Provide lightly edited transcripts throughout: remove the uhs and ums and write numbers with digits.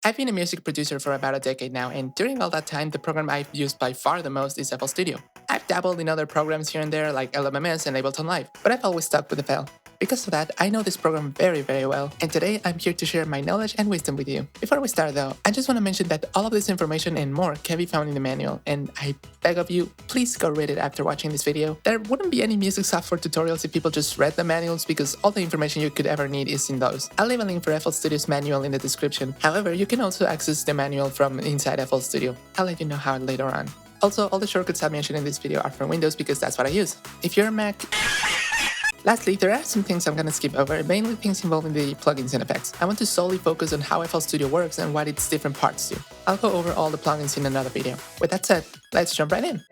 I've been a music producer for about a decade now, and during all that time, the program I've used by far the most is FL Studio. I've dabbled in other programs here and there like LMMS and Ableton Live, but I've always stuck with FL. Because of that, I know this program very, very well, and today I'm here to share my knowledge and wisdom with you. Before we start though, I just want to mention that all of this information and more can be found in the manual, and I beg of you, please go read it after watching this video. There wouldn't be any music software tutorials if people just read the manuals because all the information you could ever need is in those. I'll leave a link for FL Studio's manual in the description. However, you can also access the manual from inside FL Studio. I'll let you know how later on. Also, all the shortcuts I mentioned in this video are for Windows because that's what I use. If you're a Mac... Lastly, there are some things I'm gonna skip over, mainly things involving the plugins and effects. I want to solely focus on how FL Studio works and what its different parts do. I'll go over all the plugins in another video. With that said, let's jump right in.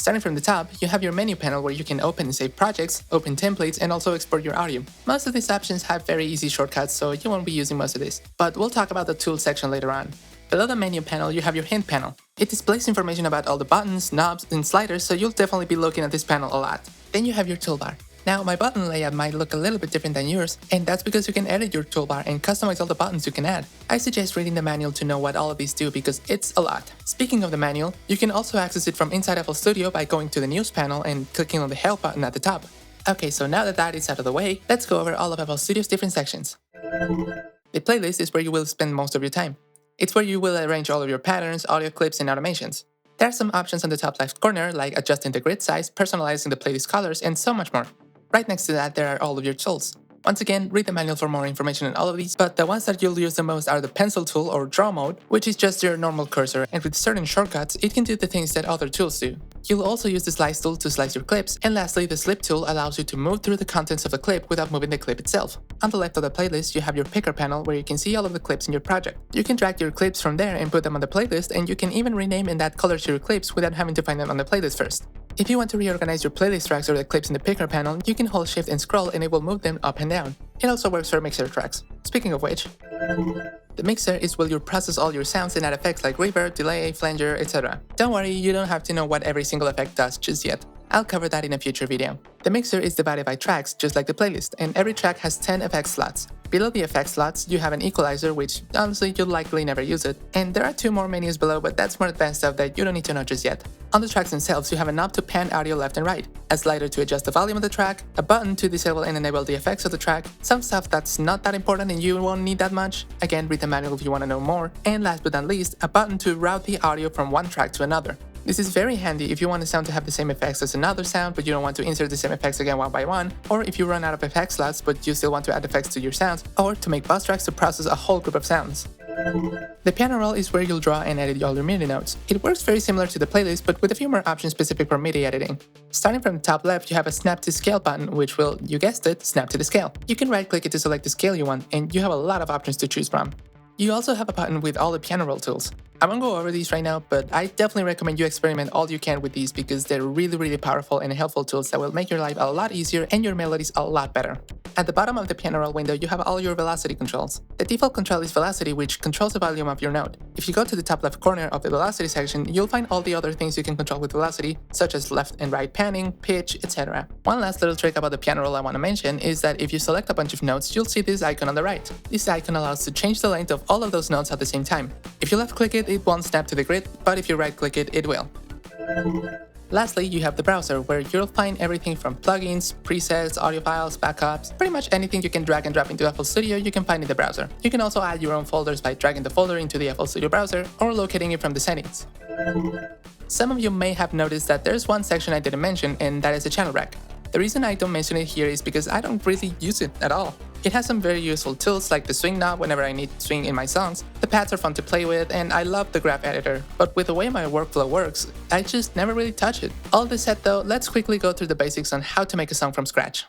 Starting from the top, you have your menu panel where you can open and save projects, open templates, and also export your audio. Most of these options have very easy shortcuts, so you won't be using most of this. But we'll talk about the tools section later on. Below the menu panel, you have your hint panel. It displays information about all the buttons, knobs, and sliders, so you'll definitely be looking at this panel a lot. Then you have your toolbar. Now, my button layout might look a little bit different than yours, and that's because you can edit your toolbar and customize all the buttons you can add. I suggest reading the manual to know what all of these do because it's a lot. Speaking of the manual, you can also access it from inside FL Studio by going to the News panel and clicking on the Help button at the top. Okay, so now that that is out of the way, let's go over all of FL Studio's different sections. The playlist is where you will spend most of your time. It's where you will arrange all of your patterns, audio clips, and automations. There are some options on the top left corner like adjusting the grid size, personalizing the playlist colors, and so much more. Right next to that, there are all of your tools. Once again, read the manual for more information on all of these, but the ones that you'll use the most are the pencil tool or draw mode, which is just your normal cursor, and with certain shortcuts, it can do the things that other tools do. You'll also use the slice tool to slice your clips, and lastly, the slip tool allows you to move through the contents of the clip without moving the clip itself. On the left of the playlist, you have your picker panel where you can see all of the clips in your project. You can drag your clips from there and put them on the playlist, and you can even rename and add color to your clips without having to find them on the playlist first. If you want to reorganize your playlist tracks or the clips in the picker panel, you can hold shift and scroll and it will move them up and down. It also works for mixer tracks. Speaking of which, the mixer is where you process all your sounds and add effects like reverb, delay, flanger, etc. Don't worry, you don't have to know what every single effect does just yet. I'll cover that in a future video. The mixer is divided by tracks, just like the playlist, and every track has 10 effect slots. Below the effect slots, you have an equalizer, which honestly you'll likely never use it, and there are 2 more menus below, but that's more advanced stuff that you don't need to know just yet. On the tracks themselves, you have a knob to pan audio left and right, a slider to adjust the volume of the track, a button to disable and enable the effects of the track, some stuff that's not that important and you won't need that much, again read the manual if you want to know more, and last but not least, a button to route the audio from one track to another. This is very handy if you want a sound to have the same effects as another sound but you don't want to insert the same effects again one by one, or if you run out of effect slots but you still want to add effects to your sounds, or to make bus tracks to process a whole group of sounds. The piano roll is where you'll draw and edit all your MIDI notes. It works very similar to the playlist but with a few more options specific for MIDI editing. Starting from the top left, you have a snap to scale button which will, you guessed it, snap to the scale. You can right click it to select the scale you want and you have a lot of options to choose from. You also have a button with all the piano roll tools. I won't go over these right now, but I definitely recommend you experiment all you can with these because they're really powerful and helpful tools that will make your life a lot easier and your melodies a lot better. At the bottom of the piano roll window, you have all your velocity controls. The default control is velocity, which controls the volume of your note. If you go to the top left corner of the velocity section, you'll find all the other things you can control with velocity, such as left and right panning, pitch, etc. One last little trick about the piano roll I want to mention is that if you select a bunch of notes, you'll see this icon on the right. This icon allows to change the length of all of those notes at the same time. If you left click it, it won't snap to the grid, but if you right click it, it will. Lastly, you have the browser, where you'll find everything from plugins, presets, audio files, backups, pretty much anything you can drag and drop into FL Studio you can find in the browser. You can also add your own folders by dragging the folder into the FL Studio browser or locating it from the settings. Some of you may have noticed that there's one section I didn't mention, and that is the channel rack. The reason I don't mention it here is because I don't really use it at all. It has some very useful tools like the swing knob whenever I need swing in my songs, the pads are fun to play with, and I love the graph editor, but with the way my workflow works, I just never really touch it. All this said though, let's quickly go through the basics on how to make a song from scratch.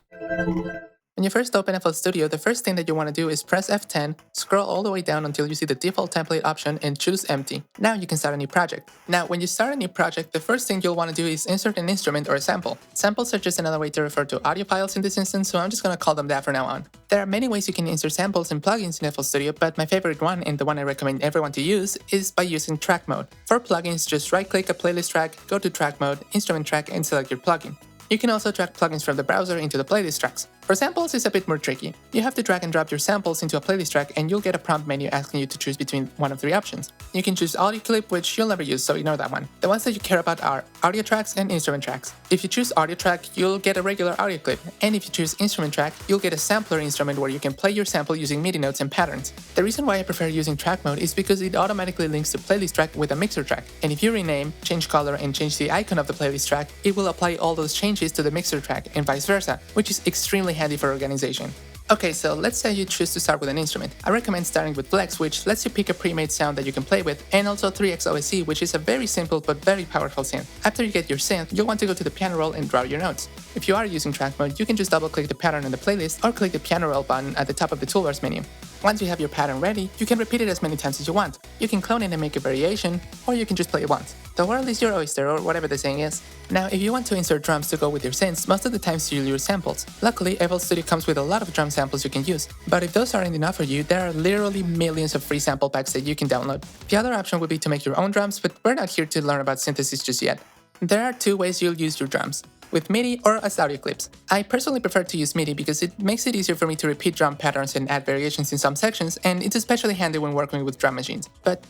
When you first open FL Studio, the first thing that you want to do is press F10, scroll all the way down until you see the default template option and choose empty. Now you can start a new project. Now when you start a new project, the first thing you'll want to do is insert an instrument or a sample. Samples are just another way to refer to audio files in this instance, so I'm just going to call them that from now on. There are many ways you can insert samples and plugins in FL Studio, but my favorite one, and the one I recommend everyone to use, is by using track mode. For plugins, just right-click a playlist track, go to track mode, instrument track, and select your plugin. You can also track plugins from the browser into the playlist tracks. For samples, it's a bit more tricky. You have to drag and drop your samples into a playlist track and you'll get a prompt menu asking you to choose between one of three options. You can choose audio clip, which you'll never use, so ignore that one. The ones that you care about are audio tracks and instrument tracks. If you choose audio track, you'll get a regular audio clip, and if you choose instrument track, you'll get a sampler instrument where you can play your sample using MIDI notes and patterns. The reason why I prefer using track mode is because it automatically links the playlist track with a mixer track, and if you rename, change color, and change the icon of the playlist track, it will apply all those changes to the mixer track and vice versa, which is extremely handy for organization. Okay, so let's say you choose to start with an instrument. I recommend starting with Flex, which lets you pick a pre-made sound that you can play with, and also 3x OSC, which is a very simple but very powerful synth. After you get your synth, you'll want to go to the piano roll and draw your notes. If you are using track mode, you can just double-click the pattern in the playlist or click the piano roll button at the top of the toolbars menu. Once you have your pattern ready, you can repeat it as many times as you want. You can clone it and make a variation, or you can just play it once. The world is your oyster, or whatever the saying is. Now, if you want to insert drums to go with your synths, most of the times you'll use samples. Luckily, FL Studio comes with a lot of drum samples you can use, but if those aren't enough for you, there are literally millions of free sample packs that you can download. The other option would be to make your own drums, but we're not here to learn about synthesis just yet. There are two ways you'll use your drums: with MIDI or as audio clips. I personally prefer to use MIDI because it makes it easier for me to repeat drum patterns and add variations in some sections, and it's especially handy when working with drum machines. But,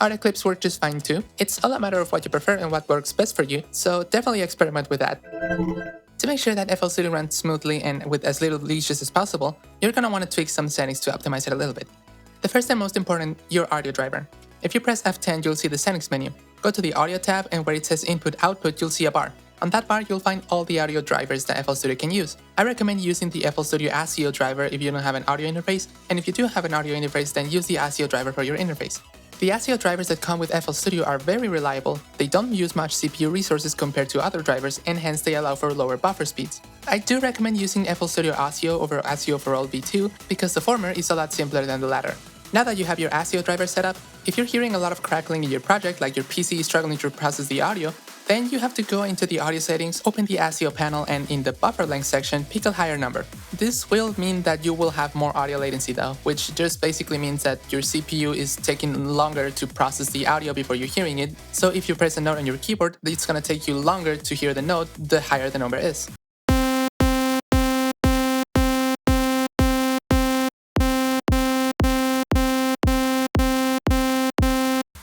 audio clips work just fine too. It's all a matter of what you prefer and what works best for you, so definitely experiment with that. To make sure that FL Studio runs smoothly and with as little leashes as possible, you're gonna want to tweak some settings to optimize it a little bit. The first and most important, your audio driver. If you press F10, you'll see the settings menu. Go to the audio tab, and where it says input-output, you'll see a bar. On that bar, you'll find all the audio drivers that FL Studio can use. I recommend using the FL Studio ASIO driver if you don't have an audio interface, and if you do have an audio interface, then use the ASIO driver for your interface. The ASIO drivers that come with FL Studio are very reliable, they don't use much CPU resources compared to other drivers, and hence they allow for lower buffer speeds. I do recommend using FL Studio ASIO over ASIO for All V2 because the former is a lot simpler than the latter. Now that you have your ASIO driver set up, if you're hearing a lot of crackling in your project, like your PC is struggling to process the audio, then you have to go into the audio settings, open the ASIO panel, and in the buffer length section, pick a higher number. This will mean that you will have more audio latency though, which just basically means that your CPU is taking longer to process the audio before you're hearing it, so if you press a note on your keyboard, it's gonna take you longer to hear the note the higher the number is.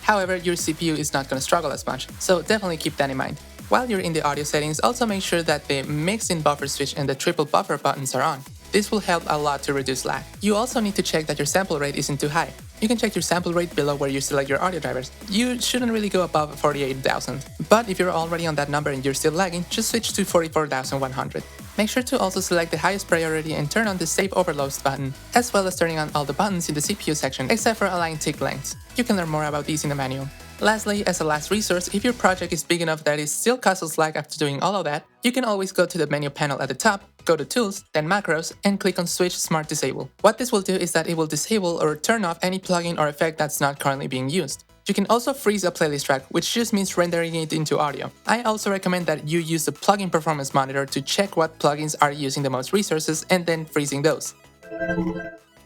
However, your CPU is not going to struggle as much, so definitely keep that in mind. While you're in the audio settings, also make sure that the mix-in buffer switch and the triple buffer buttons are on. This will help a lot to reduce lag. You also need to check that your sample rate isn't too high. You can check your sample rate below where you select your audio drivers. You shouldn't really go above 48,000. But if you're already on that number and you're still lagging, just switch to 44,100. Make sure to also select the highest priority and turn on the Save Overloads button, as well as turning on all the buttons in the CPU section, except for align tick lengths. You can learn more about these in the manual. Lastly, as a last resource, if your project is big enough that it still causes lag after doing all of that, you can always go to the menu panel at the top, go to Tools, then Macros, and click on Switch Smart Disable. What this will do is that it will disable or turn off any plugin or effect that's not currently being used. You can also freeze a playlist track, which just means rendering it into audio. I also recommend that you use the plugin performance monitor to check what plugins are using the most resources and then freezing those.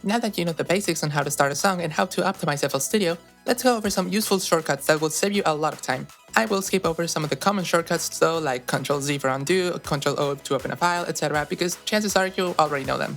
Now that you know the basics on how to start a song and how to optimize FL Studio, let's go over some useful shortcuts that will save you a lot of time. I will skip over some of the common shortcuts though, like Ctrl-Z for undo, Ctrl-O to open a file, etc., because chances are you already know them.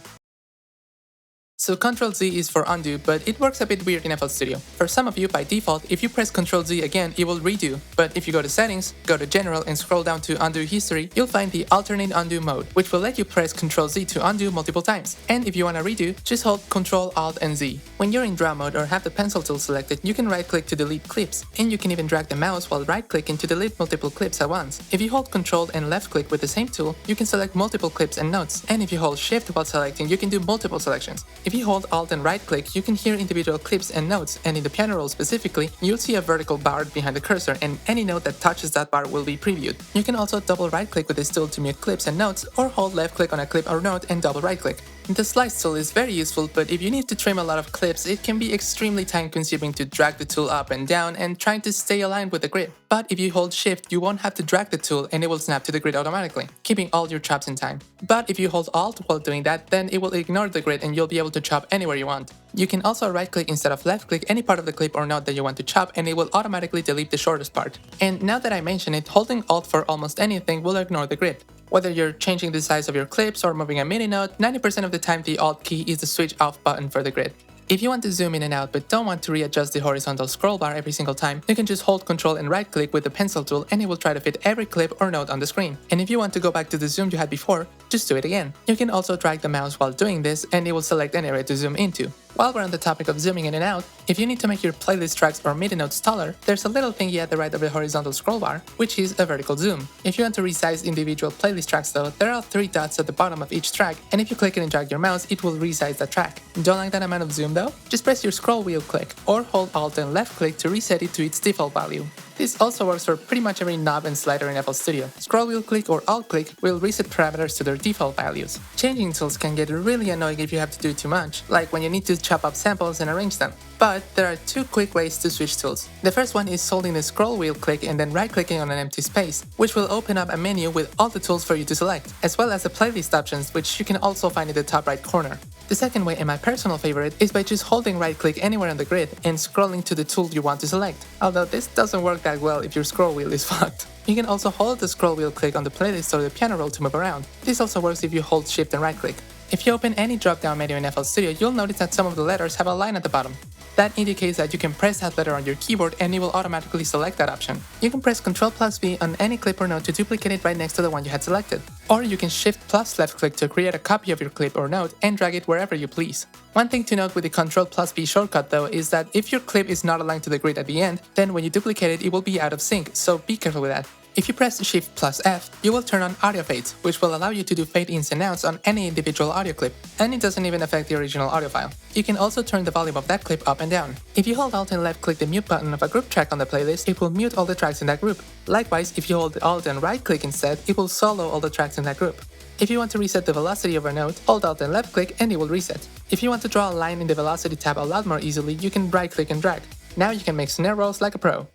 So Ctrl-Z is for undo, but it works a bit weird in FL Studio. For some of you, by default, if you press Ctrl-Z again, it will redo. But if you go to Settings, go to General, and scroll down to Undo History, you'll find the Alternate Undo mode, which will let you press Ctrl-Z to undo multiple times. And if you want to redo, just hold Ctrl, Alt, and Z. When you're in draw mode or have the pencil tool selected, you can right-click to delete clips, and you can even drag the mouse while right-clicking to delete multiple clips at once. If you hold Ctrl and left-click with the same tool, you can select multiple clips and notes, and if you hold Shift while selecting, you can do multiple selections. If you hold Alt and right-click, you can hear individual clips and notes, and in the piano roll specifically, you'll see a vertical bar behind the cursor, and any note that touches that bar will be previewed. You can also double right-click with this tool to mute clips and notes, or hold left-click on a clip or note and double right-click. The slice tool is very useful, but if you need to trim a lot of clips, it can be extremely time-consuming to drag the tool up and down and trying to stay aligned with the grid. But if you hold Shift, you won't have to drag the tool and it will snap to the grid automatically, keeping all your chops in time. But if you hold Alt while doing that, then it will ignore the grid and you'll be able to chop anywhere you want. You can also right-click instead of left-click any part of the clip or note that you want to chop, and it will automatically delete the shortest part. And now that I mention it, holding Alt for almost anything will ignore the grid. Whether you're changing the size of your clips or moving a MIDI note, 90% of the time the Alt key is the switch off button for the grid. If you want to zoom in and out but don't want to readjust the horizontal scroll bar every single time, you can just hold Ctrl and right click with the pencil tool and it will try to fit every clip or note on the screen. And if you want to go back to the zoom you had before, just do it again. You can also drag the mouse while doing this and it will select an area to zoom into. While we're on the topic of zooming in and out, if you need to make your playlist tracks or MIDI notes taller, there's a little thingy at the right of the horizontal scroll bar, which is a vertical zoom. If you want to resize individual playlist tracks though, there are 3 dots at the bottom of each track, and if you click it and drag your mouse, it will resize the track. Don't like that amount of zoom though? Just press your scroll wheel click, or hold Alt and left click to reset it to its default value. This also works for pretty much every knob and slider in FL Studio. Scroll wheel click or alt click will reset parameters to their default values. Changing tools can get really annoying if you have to do too much, like when you need to chop up samples and arrange them. But there are 2 quick ways to switch tools. The first one is holding the scroll wheel click and then right clicking on an empty space, which will open up a menu with all the tools for you to select, as well as the playlist options, which you can also find in the top right corner. The second way, and my personal favorite, is by just holding right click anywhere on the grid and scrolling to the tool you want to select, although this doesn't work that well if your scroll wheel is fucked. You can also hold the scroll wheel click on the playlist or the piano roll to move around. This also works if you hold shift and right click. If you open any drop-down menu in FL Studio, you'll notice that some of the letters have a line at the bottom. That indicates that you can press that letter on your keyboard and it will automatically select that option. You can press Ctrl+V on any clip or note to duplicate it right next to the one you had selected. Or you can Shift plus left click to create a copy of your clip or note and drag it wherever you please. One thing to note with the Ctrl+V shortcut though is that if your clip is not aligned to the grid at the end, then when you duplicate it, it will be out of sync, so be careful with that. If you press Shift+F, you will turn on audio fades, which will allow you to do fade ins and outs on any individual audio clip, and it doesn't even affect the original audio file. You can also turn the volume of that clip up and down. If you hold Alt and left click the mute button of a group track on the playlist, it will mute all the tracks in that group. Likewise, if you hold Alt and right click instead, it will solo all the tracks in that group. If you want to reset the velocity of a note, hold Alt and left click and it will reset. If you want to draw a line in the velocity tab a lot more easily, you can right click and drag. Now you can make snare rolls like a pro.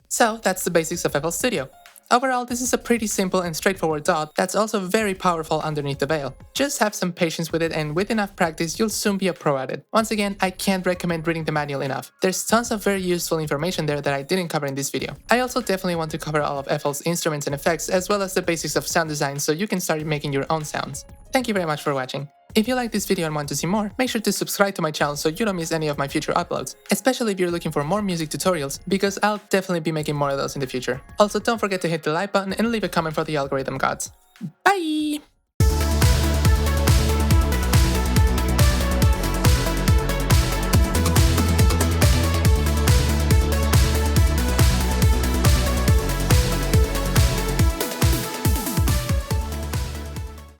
So that's the basics of FL Studio. Overall, this is a pretty simple and straightforward DAW that's also very powerful underneath the veil. Just have some patience with it, and with enough practice, you'll soon be a pro at it. Once again, I can't recommend reading the manual enough. There's tons of very useful information there that I didn't cover in this video. I also definitely want to cover all of FL's instruments and effects, as well as the basics of sound design so you can start making your own sounds. Thank you very much for watching. If you like this video and want to see more, make sure to subscribe to my channel so you don't miss any of my future uploads, especially if you're looking for more music tutorials, because I'll definitely be making more of those in the future. Also, don't forget to hit the like button and leave a comment for the algorithm gods. Bye!